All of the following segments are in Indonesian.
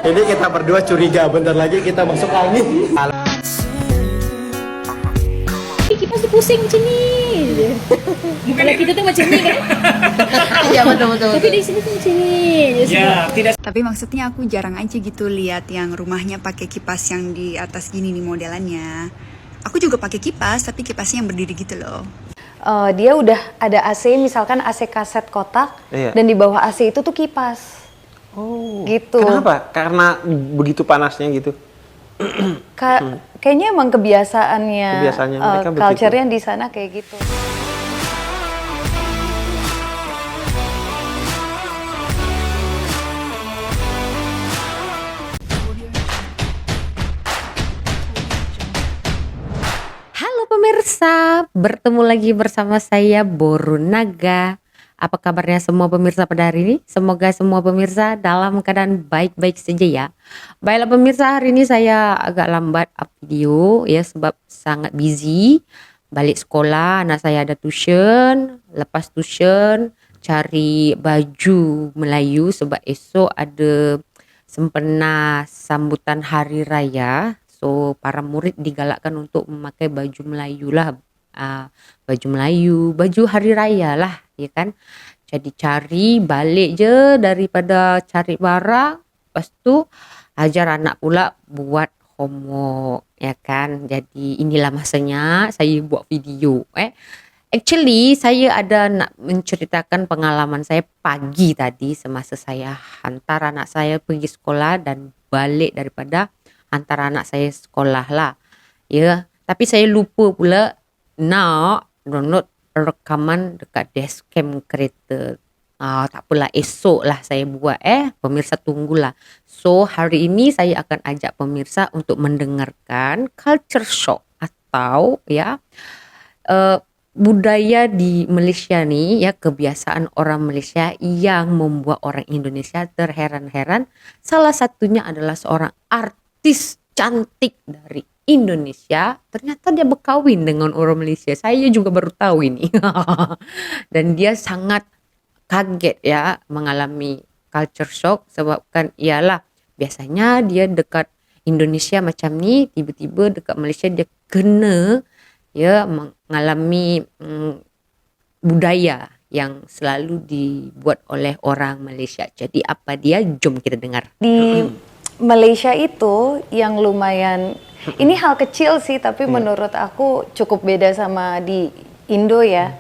Ini kita berdua curiga, bentar lagi kita masuk angin. Kipas tuh pusing macam ni. Kalau kita tuh macam ni kan? Iya betul. Tapi di sini tuh macam ni. Ya, tidak. Tapi maksudnya aku jarang aja gitu lihat yang rumahnya pakai kipas yang di atas gini nih modelannya. Aku juga pakai kipas, tapi kipasnya yang berdiri gitu loh. Dia udah ada AC, misalkan AC kaset kotak, dan di bawah AC itu tuh kipas. Oh. Gitu. Kenapa? Karena begitu panasnya gitu. Kayaknya emang kebiasaannya mereka begitu. culture-nya di sana kayak gitu. Halo pemirsa, bertemu lagi bersama saya Borunaga. Apa kabarnya semua pemirsa pada hari ini? Semoga semua pemirsa dalam keadaan baik-baik saja ya. Baiklah pemirsa, hari ini saya agak lambat up video ya sebab sangat busy. Balik sekolah, anak saya ada tuition, lepas tuition cari baju Melayu sebab esok ada sempena sambutan hari raya. So para murid digalakkan untuk memakai baju Melayu lah. Baju Melayu, baju hari raya lah, ya kan. Jadi cari balik je daripada cari barang. Lepas tu ajar anak pula buat homework, ya kan. Jadi inilah masanya saya buat video. Actually saya ada nak menceritakan pengalaman saya pagi tadi semasa saya hantar anak saya pergi sekolah dan balik daripada hantar anak saya sekolah lah. Ya, tapi saya lupa pula nak download rekaman dekat dashcam kereta. Tak apalah, esok lah saya buat. Pemirsa tunggulah. So hari ini saya akan ajak pemirsa untuk mendengarkan culture shock atau ya budaya di Malaysia ni, ya, kebiasaan orang Malaysia yang membuat orang Indonesia terheran-heran. Salah satunya adalah seorang artis cantik dari Indonesia, ternyata dia berkahwin dengan orang Malaysia. Saya juga baru tahu ini. Dan dia sangat kaget ya mengalami culture shock sebabkan ialah biasanya dia dekat Indonesia macam ni, tiba-tiba dekat Malaysia dia kena ya mengalami budaya yang selalu dibuat oleh orang Malaysia. Jadi apa dia? Jom kita dengar. Di Malaysia itu yang lumayan, ini hal kecil sih tapi menurut aku cukup beda sama di Indo ya.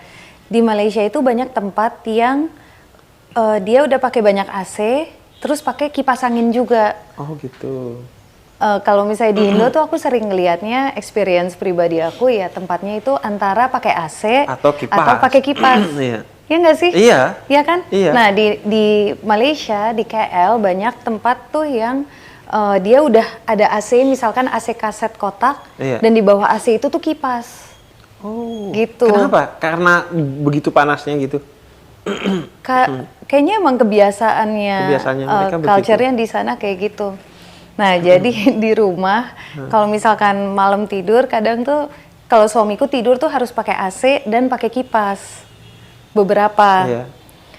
Di Malaysia itu banyak tempat yang dia udah pakai banyak AC, terus pakai kipas angin juga. Oh gitu. Kalau misalnya di Indo tuh aku sering ngelihatnya, experience pribadi aku ya tempatnya itu antara pakai AC atau pakai kipas. Ya nggak sih? Iya. Iya kan? Iya. Nah di Malaysia, di KL banyak tempat tuh yang dia udah ada AC, misalkan AC kaset kotak, dan di bawah AC itu tuh kipas. Oh. Gitu. Kenapa? Karena begitu panasnya gitu. Kayaknya emang kebiasaannya mereka culture-nya di sana kayak gitu. Nah jadi di rumah kalau misalkan malam tidur kadang tuh kalau suamiku tidur tuh harus pakai AC dan pakai kipas beberapa. Iya.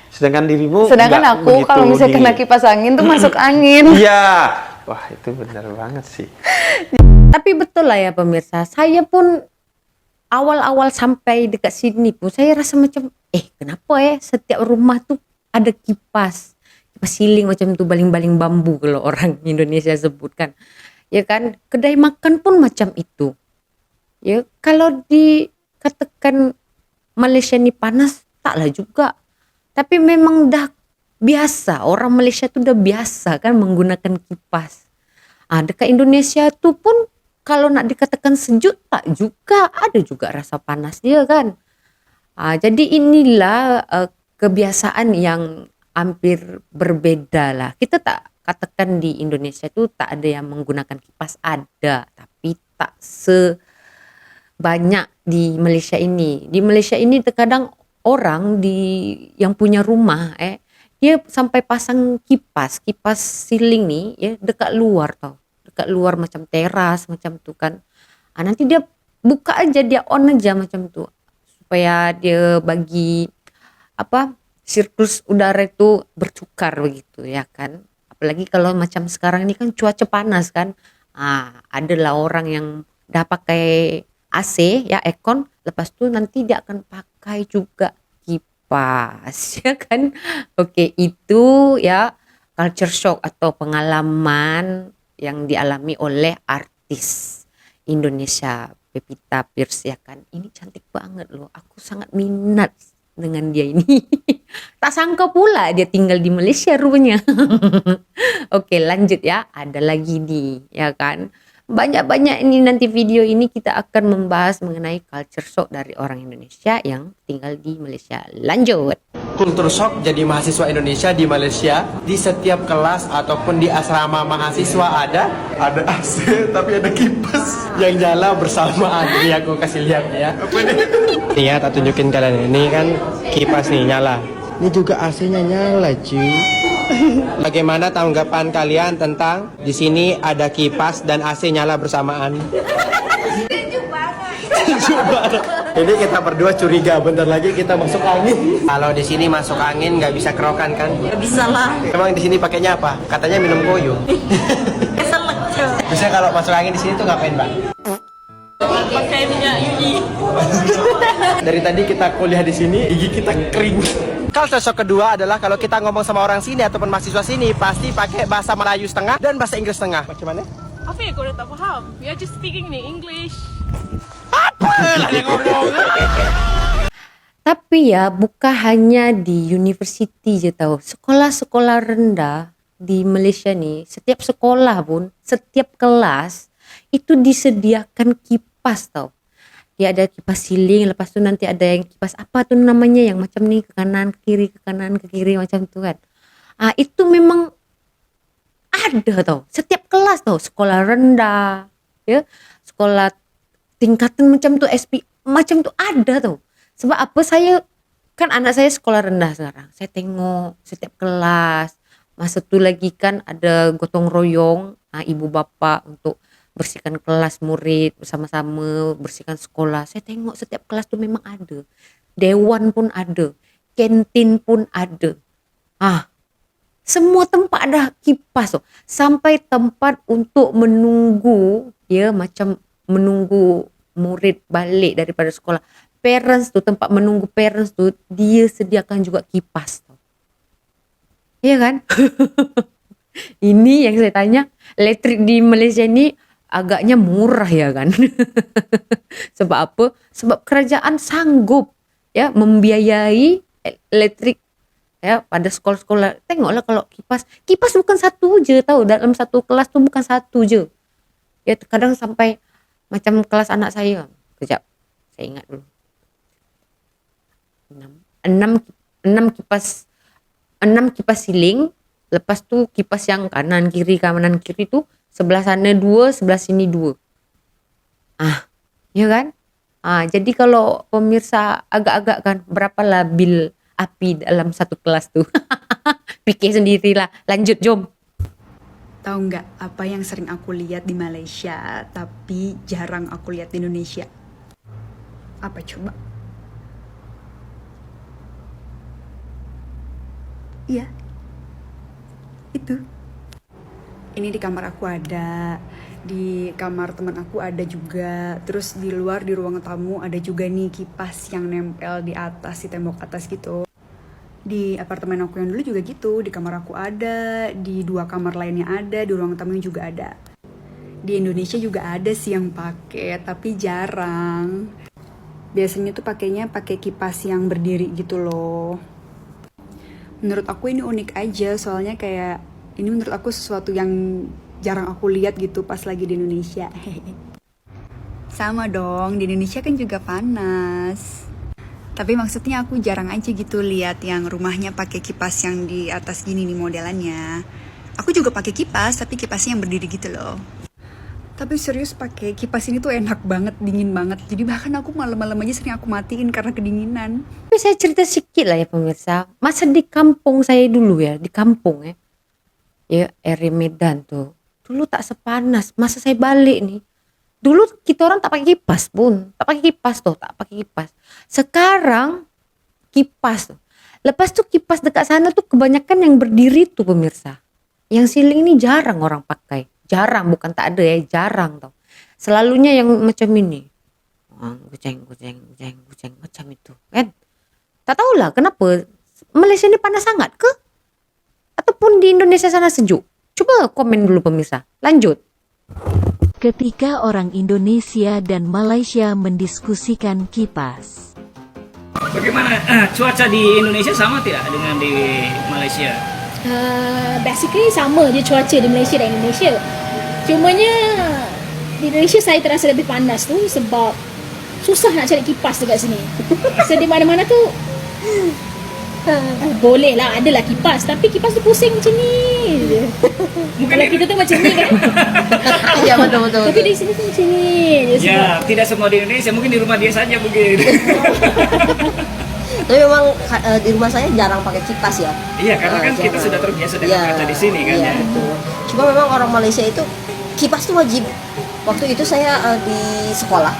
Sedangkan dirimu aku kalau misalnya kena kipas angin tuh masuk angin. Iya. Wah itu benar banget sih. Tapi betul lah ya pemirsa, saya pun awal-awal sampai dekat sini pun saya rasa macam kenapa setiap rumah tuh ada kipas siling macam tu, baling-baling bambu kalau orang Indonesia sebutkan, ya kan. Kedai makan pun macam itu, ya. Kalau dikatakan Malaysia ni panas, taklah juga. Tapi memang dah biasa, orang Malaysia tu dah biasa kan menggunakan kipas. Dekat Indonesia tu pun kalau nak dikatakan sejuk tak juga, ada juga rasa panas dia kan. Jadi inilah kebiasaan yang hampir berbeda lah. Kita tak katakan di Indonesia tu tak ada yang menggunakan kipas, ada, tapi tak sebanyak di Malaysia ini. Di Malaysia ini terkadang orang yang punya rumah dia sampai pasang kipas siling ni ya dekat luar tau. Dekat luar macam teras macam tu kan. Nanti dia buka aja, dia on aja macam tu supaya dia bagi siklus udara itu bertukar begitu ya kan. Apalagi kalau macam sekarang ini kan cuaca panas kan. Adalah orang yang dah pakai AC ya, aircon, lepas tu nanti dia akan pakai juga kipas ya kan. Oke, itu ya culture shock atau pengalaman yang dialami oleh artis Indonesia Pevita Pierce ya kan. Ini cantik banget loh, aku sangat minat dengan dia ini. Tak sangka pula dia tinggal di Malaysia rupanya. Oke, lanjut ya, ada lagi nih ya kan. Banyak-banyak ini nanti video ini kita akan membahas mengenai culture shock dari orang Indonesia yang tinggal di Malaysia. Lanjut. Kultur shock jadi mahasiswa Indonesia di Malaysia. Di setiap kelas ataupun di asrama mahasiswa ada AC tapi ada kipas yang nyala bersamaan. Ini aku kasih lihat ya. Nih ya, tak tunjukin kalian. Ini kan kipas nih nyala. Ini juga AC-nya nyala cuy. Bagaimana tanggapan kalian tentang di sini ada kipas dan AC nyala bersamaan? Sejuk banget. Ini kita berdua curiga bentar lagi kita masuk angin. Kalau di sini masuk angin nggak bisa kerokan kan? Nggak bisa lah. Emang di sini pakainya apa? Katanya minum koyo. Bisa kalau masuk angin di sini tuh ngapain, Mbak? Pakai minyak UI. Dari tadi kita kuliah di sini, gigi kita kering. Culture shock kedua adalah kalau kita ngomong sama orang sini ataupun mahasiswa sini pasti pakai bahasa Melayu setengah dan bahasa Inggris setengah. Bagaimana? Apa ya, kau dah tak faham? We are just speaking in English. Tapi ya bukan hanya di university je tahu. Sekolah-sekolah rendah di Malaysia nih, setiap sekolah pun, setiap kelas itu disediakan kipas tau. Dia ada kipas siling, lepas tu nanti ada yang kipas apa tu namanya yang macam ni, ke kanan ke kiri, ke kanan ke kiri macam tu kan. Itu memang ada tau. Setiap kelas tau, sekolah rendah, ya, sekolah tingkatan macam tu SP macam tu ada tau. Sebab apa, saya kan anak saya sekolah rendah sekarang. Saya tengok setiap kelas. Masa tu lagi kan ada gotong royong ibu bapa untuk bersihkan kelas murid bersama-sama, bersihkan sekolah. Saya tengok setiap kelas tu memang ada. Dewan pun ada. Kantin pun ada. Semua tempat ada kipas tu. Sampai tempat untuk menunggu, ya, macam menunggu murid balik daripada sekolah. Parents tu, tempat menunggu parents tu, dia sediakan juga kipas tu. Iya kan? Ini yang saya tanya, elektrik di Malaysia ni agaknya murah ya kan. Sebab apa? Sebab kerajaan sanggup ya membiayai elektrik ya pada sekolah-sekolah. Tengoklah kalau kipas bukan satu je tahu, dalam satu kelas tu bukan satu je. Ya kadang sampai macam kelas anak saya. Kejap, saya ingat dulu. 6 kipas siling, lepas tu kipas yang kanan kiri tu sebelah sana 2, sebelah sini 2. Ya kan? Jadi kalau pemirsa agak-agak kan, berapalah bil api dalam satu kelas tu. Fikir sendirilah. Lanjut, jom. Tahu nggak apa yang sering aku lihat di Malaysia tapi jarang aku lihat di Indonesia? Apa coba? Iya, itu. Ini di kamar aku ada, di kamar teman aku ada juga. Terus di luar di ruang tamu ada juga nih kipas yang nempel di atas, di tembok atas gitu. Di apartemen aku yang dulu juga gitu, di kamar aku ada, di 2 kamar lainnya ada, di ruang tamu juga ada. Di Indonesia juga ada sih yang pakai, tapi jarang. Biasanya tuh pakainya pakai kipas yang berdiri gitu loh. Menurut aku ini unik aja, soalnya kayak ini menurut aku sesuatu yang jarang aku lihat gitu pas lagi di Indonesia. Sama dong, di Indonesia kan juga panas. Tapi maksudnya aku jarang aja gitu lihat yang rumahnya pakai kipas yang di atas gini nih modelannya. Aku juga pakai kipas, tapi kipasnya yang berdiri gitu loh. Tapi serius pakai kipas ini tuh enak banget, dingin banget. Jadi bahkan aku malam-malam aja sering aku matiin karena kedinginan. Tapi saya cerita sedikit lah ya pemirsa. Masa di kampung saya dulu ya, di kampung ya. Ya, area Medan tuh. Dulu tak sepanas. Masa saya balik nih. Dulu kita orang tak pakai kipas pun. Tak pakai kipas tuh, tak pakai kipas. Sekarang kipas tuh. Lepas tuh kipas dekat sana tuh kebanyakan yang berdiri tuh pemirsa. Yang ceiling ini jarang orang pakai. Jarang, bukan tak ada ya, jarang tau. Selalunya yang macam ini. Kucing, kucing, kucing, kucing, macam itu. Kan? Tak tahulah kenapa Malaysia ini panas sangat ke? Ataupun di Indonesia sana sejuk? Coba komen dulu pemirsa. Lanjut. Ketika orang Indonesia dan Malaysia mendiskusikan kipas. Bagaimana cuaca di Indonesia sama tidak dengan di Malaysia? Basically sama je cuaca di Malaysia dan Indonesia. Cumanya di Indonesia saya terasa lebih panas tu sebab susah nak cari kipas dekat sini. So di mana-mana tu boleh lah, adalah kipas, tapi kipas tu pusing macam ni je. Kalau kita tu macam ni kan. Ya betul. Tapi di sini tu macam ni je. Ya, tidak semua di Indonesia, mungkin di rumah dia saja mungkin. Tapi memang di rumah saya jarang pakai kipas ya. Iya, karena kan kita sudah terbiasa dengan kaca di sini kan iya, ya. betul. Cuma memang orang Malaysia itu kipas itu wajib. Waktu itu saya di sekolah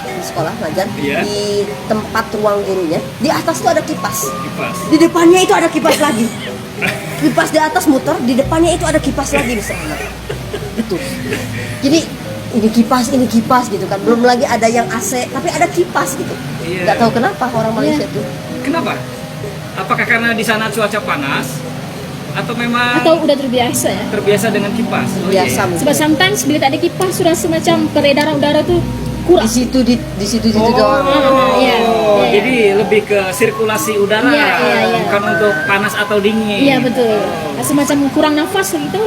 ngajar Iya. di tempat ruang gurunya, di atas itu ada kipas. Kipas. Di depannya itu ada kipas lagi. Kipas di atas muter, di depannya itu ada kipas lagi misalnya. Itu. Jadi ini kipas gitu kan. Belum lagi ada yang AC, tapi ada kipas gitu. Iya. Nggak tahu kenapa orang Malaysia Iya. tuh. Kenapa? Apakah karena di sana cuaca panas atau memang Atau udah terbiasa ya. terbiasa dengan kipas? Oh, Biasa iya. mungkin. Sebab sometimes bila tak ada kipas sudah semacam peredaran udara tu kurang. Di situ Oh, doang. Iya. Jadi lebih ke sirkulasi udara, Iya. bukan untuk panas atau dingin. Iya betul. Rasa macam kurang nafas gitu.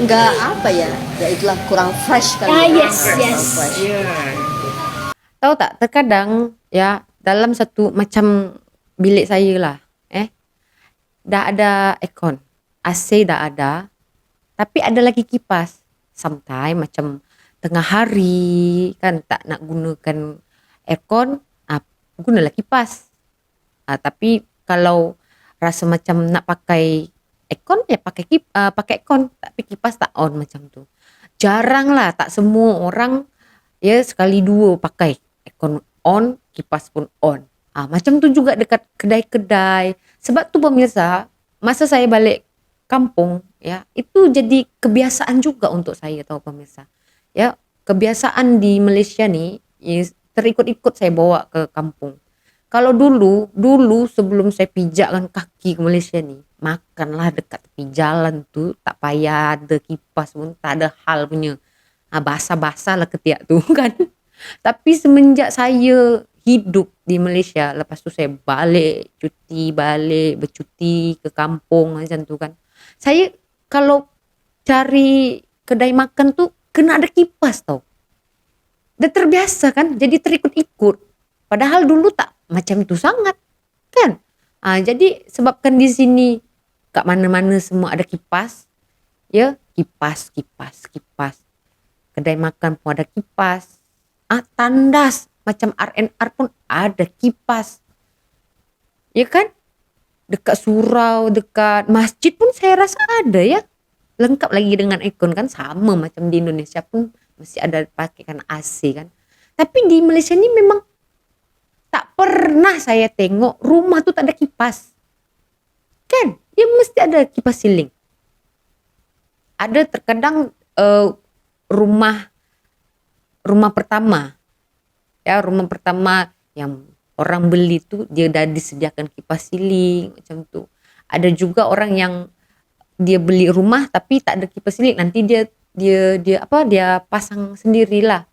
Nggak apa ya itulah kurang fresh kali Ah, ya. yes, Kurang yes. fresh. Iya. Tahu tak, terkadang ya dalam satu macam bilik saya lah, dah ada aircon, AC dah ada, tapi ada lagi kipas. Sometimes macam tengah hari kan tak nak gunakan aircon, gunalah kipas. Tapi kalau rasa macam nak pakai aircon ya pakai aircon, tapi kipas tak on macam tu. Jarang lah, tak semua orang ya sekali dua pakai aircon on, kipas pun on. Macam tu juga dekat kedai-kedai. Sebab tu pemirsa, masa saya balik kampung ya, itu jadi kebiasaan juga untuk saya tahu pemirsa. Ya, kebiasaan di Malaysia ni terikut-ikut saya bawa ke kampung. Kalau dulu sebelum saya pijakkan kaki ke Malaysia ni, makanlah dekat tepi jalan tu, tak payah ada kipas pun, tak ada hal punya. Basah-basah lah ketiak tu kan. Tapi semenjak saya hidup di Malaysia, lepas tu saya bercuti ke kampung macam tu kan. Saya kalau cari kedai makan tu kena ada kipas tau. Dah terbiasa kan, jadi terikut-ikut. Padahal dulu tak macam tu sangat kan. Jadi sebabkan di sini kat mana-mana semua ada kipas. Ya, kipas. Kedai makan pun ada kipas. Tandas macam R&R pun ada kipas. Ya kan? Dekat surau, dekat masjid pun saya rasa ada ya. Lengkap lagi dengan aircon kan, sama macam di Indonesia pun mesti ada pakai kan AC kan. Tapi di Malaysia ni memang tak pernah saya tengok rumah tu tak ada kipas. Kan? Dia mesti ada kipas siling. Ada terkadang rumah pertama. Ya, rumah pertama yang orang beli tu dia dah disediakan kipas siling macam tu. Ada juga orang yang dia beli rumah tapi tak ada kipas siling, nanti dia pasang sendirilah.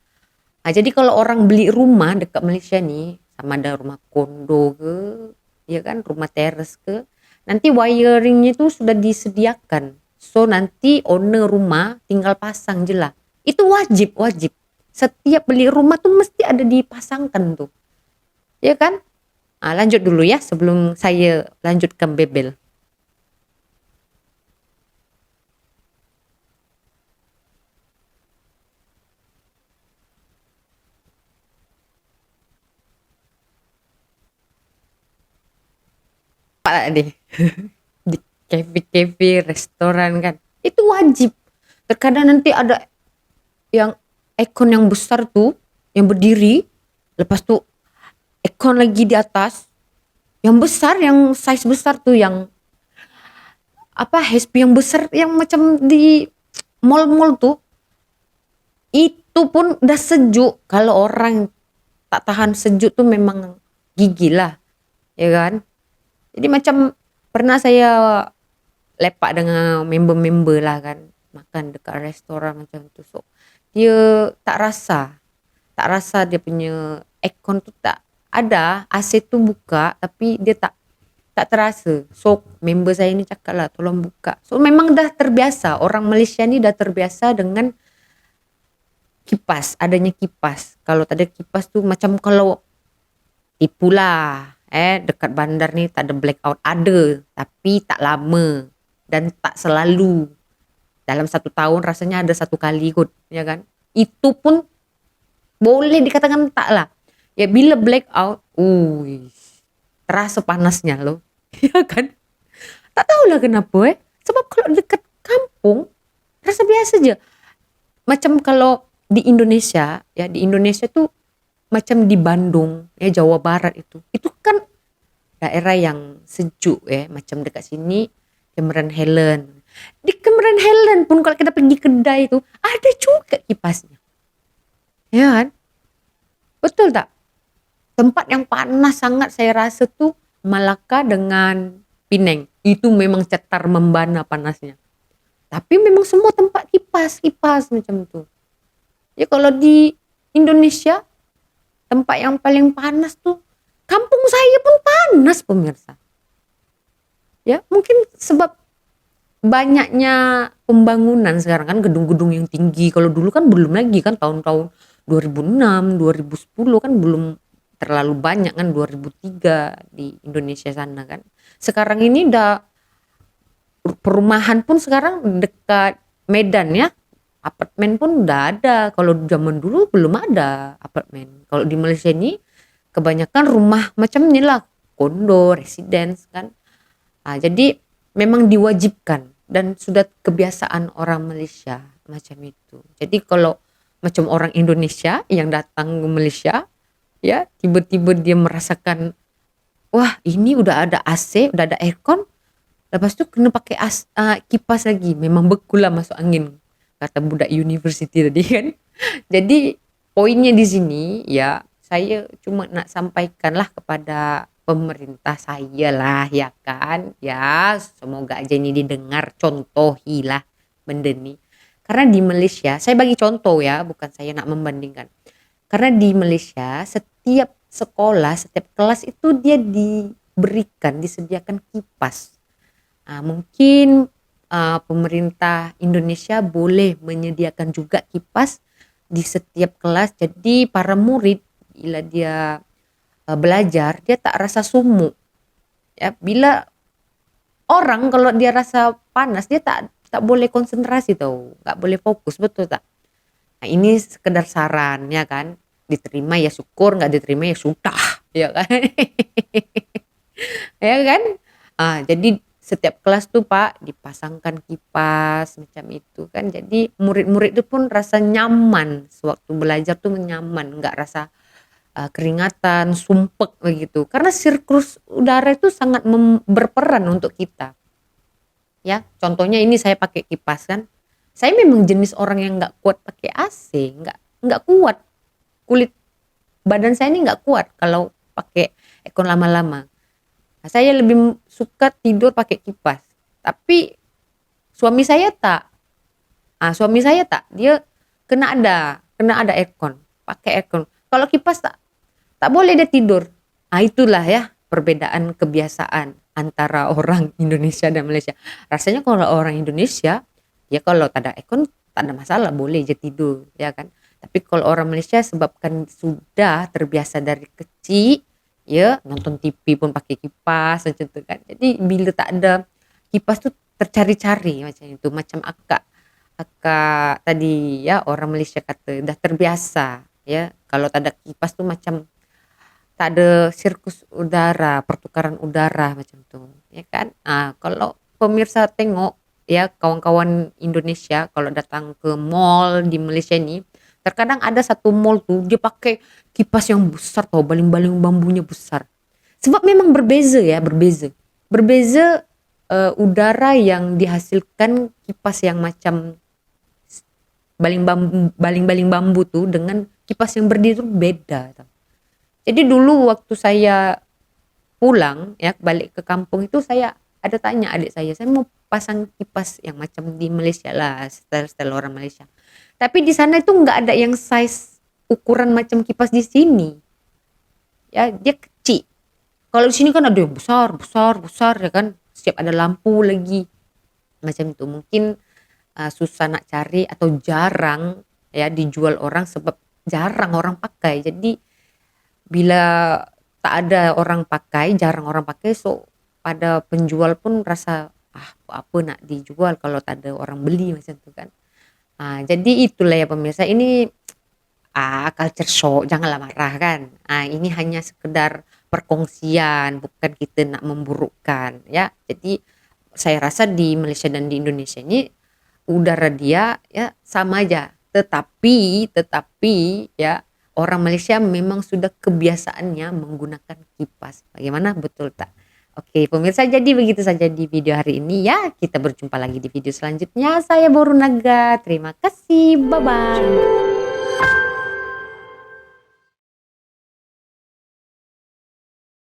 Jadi kalau orang beli rumah dekat Malaysia ni, sama ada rumah kondo ke, ya kan, rumah teres ke, nanti wiringnya tu sudah disediakan. So nanti owner rumah tinggal pasang je lah. Itu wajib. Setiap beli rumah tuh mesti ada dipasangkan tuh. Ya kan? Lanjut dulu ya sebelum saya lanjutkan bebel. Pak deh. Di kafe-kafe, restoran kan. Itu wajib. Terkadang nanti ada yang aircon yang besar tuh, yang berdiri, lepas tuh aircon lagi di atas, yang besar, yang size besar tuh, yang HP yang besar yang macam di mall-mall tuh, itu pun udah sejuk. Kalau orang tak tahan sejuk tuh memang gigi lah, ya kan. Jadi macam pernah saya lepak dengan member-member lah kan, makan dekat restoran macam tu. So dia tak rasa dia punya aircon tu tak ada, AC tu buka tapi dia tak terasa. So member saya ni cakap lah tolong buka. So memang dah terbiasa, orang Malaysia ni dah terbiasa dengan kipas, adanya kipas. Kalau tak ada kipas tu macam kalau tipulah dekat bandar ni tak ada blackout, ada tapi tak lama dan tak selalu. Dalam 1 tahun rasanya ada 1 kali kot, ya kan. Itu pun boleh dikatakan tak lah. Ya bila blackout, terasa panasnya loh. Ya kan? Tak tahulah kenapa sebab kalau dekat kampung rasa biasa aja. Macam kalau di Indonesia, ya di Indonesia tuh macam di Bandung, ya Jawa Barat itu kan daerah yang sejuk ya, macam dekat sini Cameron Highland. Di Cameron Highland pun kalau kita pergi kedai itu ada juga kipasnya. Ya kan? Betul tak? Tempat yang panas sangat saya rasa tuh Malacca dengan Penang. Itu memang cetar membana panasnya. Tapi memang semua tempat kipas macam tu. Ya kalau di Indonesia tempat yang paling panas tuh kampung saya pun panas pemirsa. Ya mungkin sebab banyaknya pembangunan sekarang kan, gedung-gedung yang tinggi. Kalau dulu kan belum lagi kan, tahun-tahun 2006, 2010 kan belum terlalu banyak kan, 2003 di Indonesia sana kan. Sekarang ini udah perumahan pun sekarang dekat Medan ya. Apartemen pun udah ada. Kalau zaman dulu belum ada apartemen. Kalau di Malaysia ini kebanyakan rumah macam inilah, kondo, residence kan. Jadi memang diwajibkan dan sudah kebiasaan orang Malaysia macam itu. Jadi kalau macam orang Indonesia yang datang ke Malaysia, ya tiba-tiba dia merasakan, wah ini udah ada AC, udah ada aircon, lepas tu kena pakai kipas lagi, memang beku lah masuk angin, kata budak university tadi kan. Jadi poinnya di sini ya, saya cuma nak sampaikan lah kepada pemerintah saya lah ya kan, ya semoga aja ini didengar, contohilah benda ni. Karena di Malaysia, saya bagi contoh ya, bukan saya nak membandingkan. Karena di Malaysia setiap sekolah, setiap kelas itu dia disediakan kipas. Mungkin pemerintah Indonesia boleh menyediakan juga kipas di setiap kelas. Jadi para murid bila dia belajar dia tak rasa sumuk. Ya, bila orang kalau dia rasa panas dia tak boleh konsentrasi tau, nggak boleh fokus, betul tak? Nah, ini sekedar saran ya kan, diterima ya syukur, nggak diterima ya sudah, ya kan? Ya kan? Jadi setiap kelas tuh Pak dipasangkan kipas macam itu kan, jadi murid-murid itu pun rasa nyaman sewaktu belajar tuh, nyaman, nggak rasa keringatan, sumpek begitu. Karena sirkulasi udara itu sangat berperan untuk kita. Ya, contohnya ini saya pakai kipas kan. Saya memang jenis orang yang nggak kuat pakai AC, nggak kuat. Kulit badan saya ini nggak kuat kalau pakai aircon lama-lama. Nah, saya lebih suka tidur pakai kipas. Tapi suami saya tak. Suami saya tak. Dia kena ada aircon, pakai aircon. Kalau kipas tak boleh dia tidur. Itulah ya perbedaan kebiasaan antara orang Indonesia dan Malaysia. Rasanya kalau orang Indonesia ya kalau tak ada aircon tak ada masalah, boleh je tidur ya kan. Tapi kalau orang Malaysia sebabkan sudah terbiasa dari kecil ya, nonton TV pun pakai kipas macam tu kan. Jadi bila tak ada kipas tu tercari-cari macam itu. Macam akak tadi ya, orang Malaysia kata dah terbiasa ya, kalau tak ada kipas tu macam tak ada sirkus udara, pertukaran udara macam tu ya kan. Kalau pemirsa tengok ya, kawan-kawan Indonesia kalau datang ke mall di Malaysia ni, terkadang ada satu mall tu dia pakai kipas yang besar tau, baling-baling bambunya besar. Sebab memang berbeza ya, berbeza udara yang dihasilkan kipas yang macam baling-baling bambu tuh dengan kipas yang berdiri tuh beda. Jadi dulu waktu saya pulang ya balik ke kampung itu saya ada tanya adik saya mau pasang kipas yang macam di Malaysia lah, style orang Malaysia. Tapi di sana itu nggak ada yang size ukuran macam kipas di sini. Ya dia kecil. Kalau di sini kan ada yang besar ya kan. Setiap ada lampu lagi macam itu. Mungkin susah nak cari atau jarang ya dijual orang sebab jarang orang pakai. Jadi bila tak ada orang pakai, jarang orang pakai, so pada penjual pun rasa apa nak dijual kalau tak ada orang beli macam itu kan. Jadi itulah ya pemirsa, ini culture shock, janganlah marah kan. Ini hanya sekedar perkongsian, bukan kita nak memburukkan ya. Jadi saya rasa di Malaysia dan di Indonesia ini udara dia ya sama aja, tetapi ya orang Malaysia memang sudah kebiasaannya menggunakan kipas. Bagaimana, betul tak? Oke pemirsa, jadi begitu saja di video hari ini ya. Kita berjumpa lagi di video selanjutnya. Saya Boru Naga, terima kasih, bye bye.